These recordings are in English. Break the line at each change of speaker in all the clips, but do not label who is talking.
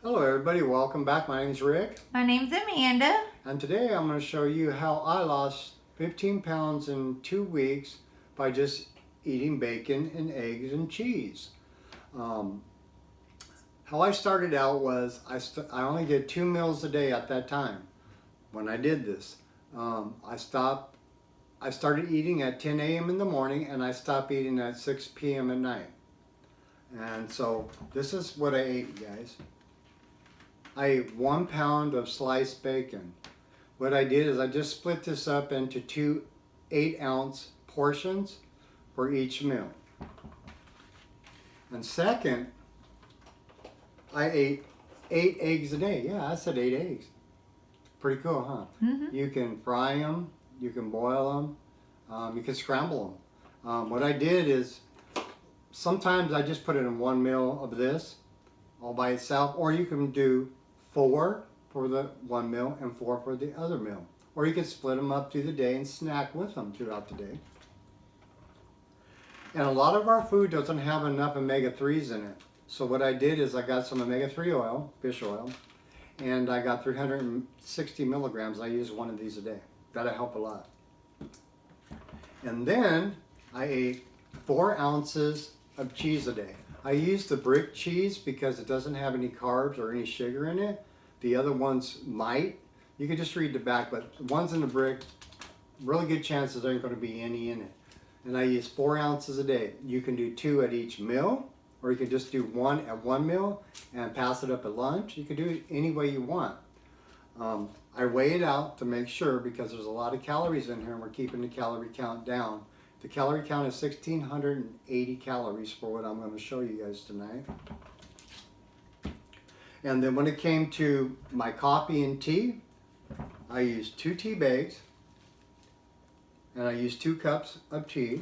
Hello everybody, welcome back. My name is Rick.
My name's Amanda.
And today I'm going to show you how I lost 15 pounds in 2 weeks by just eating bacon and eggs and cheese. How I started out was I only did 2 meals a day at that time when I did this. I started eating at 10 a.m. in the morning and I stopped eating at 6 p.m. at night. And so this is what I ate, guys. I ate 1 pound of sliced bacon. What I did is I just split this up into 2 8-ounce portions for each meal. And second, I ate 8 eggs a day. Yeah, I said 8 eggs. Pretty cool, huh?
Mm-hmm.
You can fry them, you can boil them, you can scramble them. What I did is sometimes I just put it in 1 meal of this all by itself, or you can do 4 for the 1 meal and 4 for the other meal. Or you can split them up through the day and snack with them throughout the day. And a lot of our food doesn't have enough omega-3s in it. So what I did is I got some omega-3 oil, fish oil, and I got 360 milligrams. I use 1 of these a day. That'll help a lot. And then I ate 4 ounces of cheese a day. I use the brick cheese because it doesn't have any carbs or any sugar in it. The other ones might. You can just read the back, but the ones in the brick, really good chances there ain't going to be any in it. And I use 4 ounces a day. You can do 2 at each meal, or you can just do 1 at 1 meal and pass it up at lunch. You can do it any way you want. I weigh it out to make sure because there's a lot of calories in here and we're keeping the calorie count down. The calorie count is 1,680 calories for what I'm going to show you guys tonight. And then when it came to my coffee and tea, I used 2 tea bags and I used 2 cups of tea.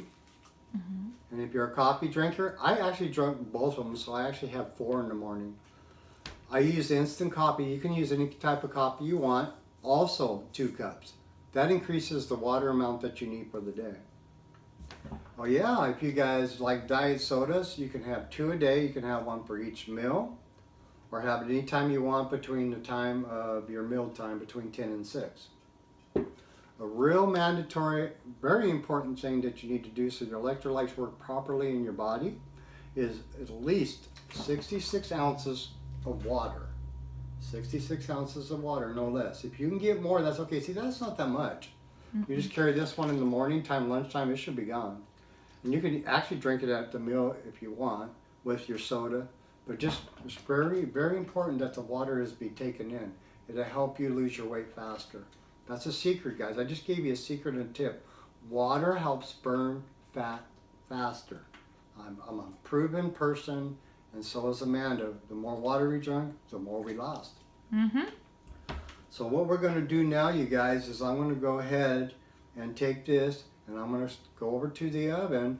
Mm-hmm.
And if you're a coffee drinker, I actually drank both of them, so I actually have 4 in the morning. I use instant coffee. You can use any type of coffee you want. Also 2 cups. That increases the water amount that you need for the day. Oh yeah, if you guys like diet sodas, you can have 2 a day. You can have 1 for each meal, or have it anytime you want between the time of your meal time, between 10 and 6. A real mandatory, very important thing that you need to do so your electrolytes work properly in your body is at least 66 ounces of water. 66 ounces of water, no less. If you can get more, that's okay. See, that's not that much. Mm-hmm. You just carry this one in the morning time, lunchtime, it should be gone. And you can actually drink it at the meal if you want with your soda. But just, it's very, very important that the water is be taken in. It'll help you lose your weight faster. That's a secret, guys. I just gave you a secret and a tip. Water helps burn fat faster. I'm a proven person, and so is Amanda. The more water we drink, the more we lost.
Mm-hmm.
So what we're going to do now, you guys, is I'm going to go ahead and take this, and I'm going to go over to the oven.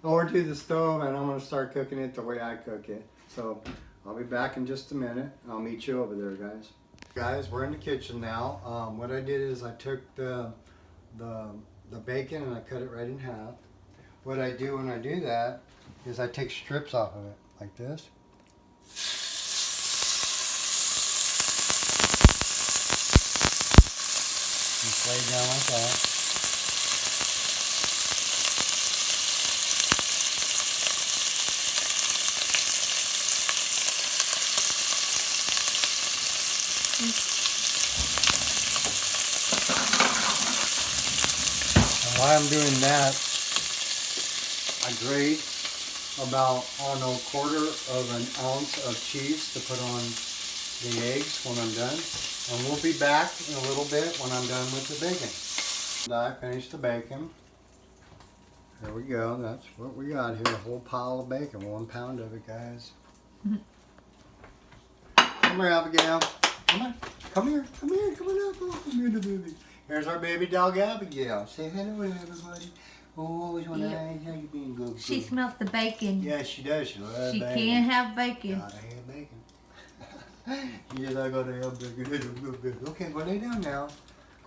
Over to the stove, and I'm going to start cooking it the way I cook it. So I'll be back in just a minute. I'll meet you over there, guys. Guys, we're in the kitchen now. What I did is I took the bacon and I cut it right in half. What I do when I do that is I take strips off of it like this. Just lay it down like that. And while I'm doing that, I grate about, I don't know, 1/4 of an ounce of cheese to put on the eggs when I'm done. And we'll be back in a little bit when I'm done with the bacon. And I finished the bacon. There we go. That's what we got here. A whole pile of bacon. 1 pound of it, guys. Mm-hmm. Come here, Abigail. Come on. Come here. Come here. Come on up. Come here, the baby. Here's our baby dog, Abigail. Say hello, everybody. Oh, it's nice. How you been, good?
She smells the bacon.
Yeah, she does. She loves bacon.
She can't have bacon.
Gotta have bacon. Yes, I gotta have bacon. Good. Okay, go lay down now.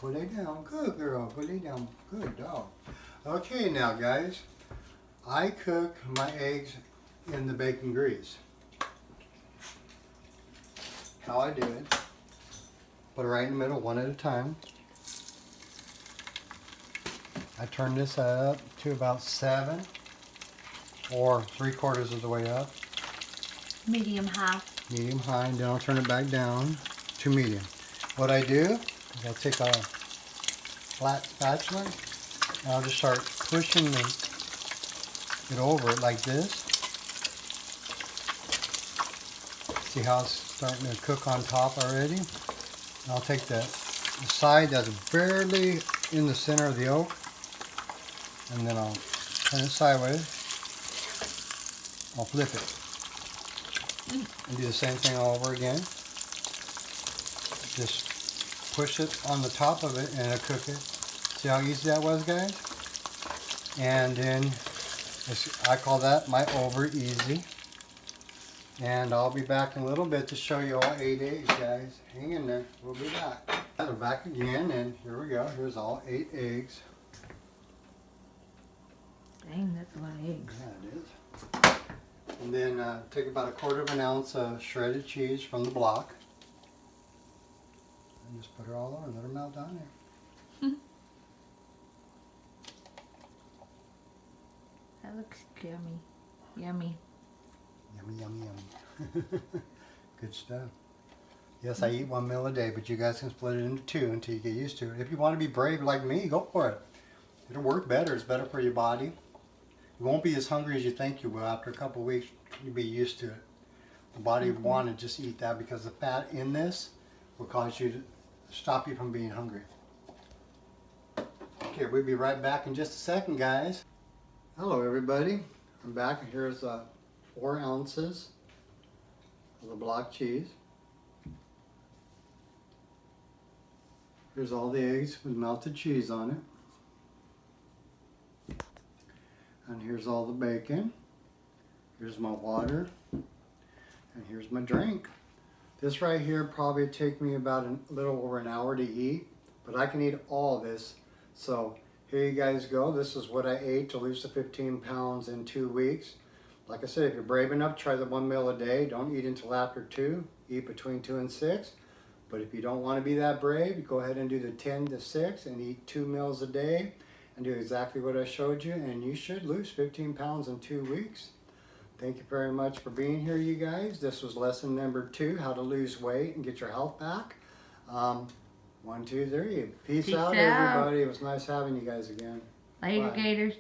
Go lay down. Good girl. Go lay down. Good dog. Okay, now guys, I cook my eggs in the bacon grease. how I do it. Put it right in the middle, one at a time. I turn this up to about 7 or 3/4 of the way up.
Medium high.
Medium high, and then I'll turn it back down to medium. What I do is I'll take a flat spatula and I'll just start pushing it over it like this. See how it's starting to cook on top already? And I'll take the side that's barely in the center of the yolk, and then I'll turn it sideways. I'll flip it and do the same thing all over again. Just push it on the top of it and it'll cook it. See how easy that was, guys? And then I call that my over easy. And I'll be back in a little bit to show you all 8 eggs, guys. Hang in there. We'll be back. We're back again, and here we go. Here's all 8 eggs.
Dang, that's a lot of eggs.
Yeah, it is. And then take about 1/4 ounce of shredded cheese from the block. And just put her all over. Let her melt down there.
That looks yummy. Yummy.
Yummy, yummy, yummy. Good stuff. Yes, I eat 1 meal a day, but you guys can split it into 2 until you get used to it. If you want to be brave like me, go for it. It'll work better. It's better for your body. You won't be as hungry as you think you will. After a couple of weeks, you'll be used to it. The body will want to just eat that because the fat in this will cause you to stop you from being hungry. Okay, we'll be right back in just a second, guys. Hello, everybody. I'm back. Here's 4 ounces of the block cheese. Here's all the eggs with melted cheese on it. And here's all the bacon. Here's my water. And here's my drink. This right here probably take me about a little over an hour to eat, but I can eat all this. So here you guys go. This is what I ate to lose the 15 pounds in 2 weeks. Like I said, if you're brave enough, try the 1 meal a day. Don't eat until after 2. Eat between 2 and 6. But if you don't want to be that brave, go ahead and do the 10 to 6 and eat 2 meals a day and do exactly what I showed you, and you should lose 15 pounds in 2 weeks. Thank you very much for being here, you guys. This was lesson number 2, how to lose weight and get your health back. 1, 2, 3. Peace out, everybody. It was nice having you guys again.
Later,
Bye.
Gators.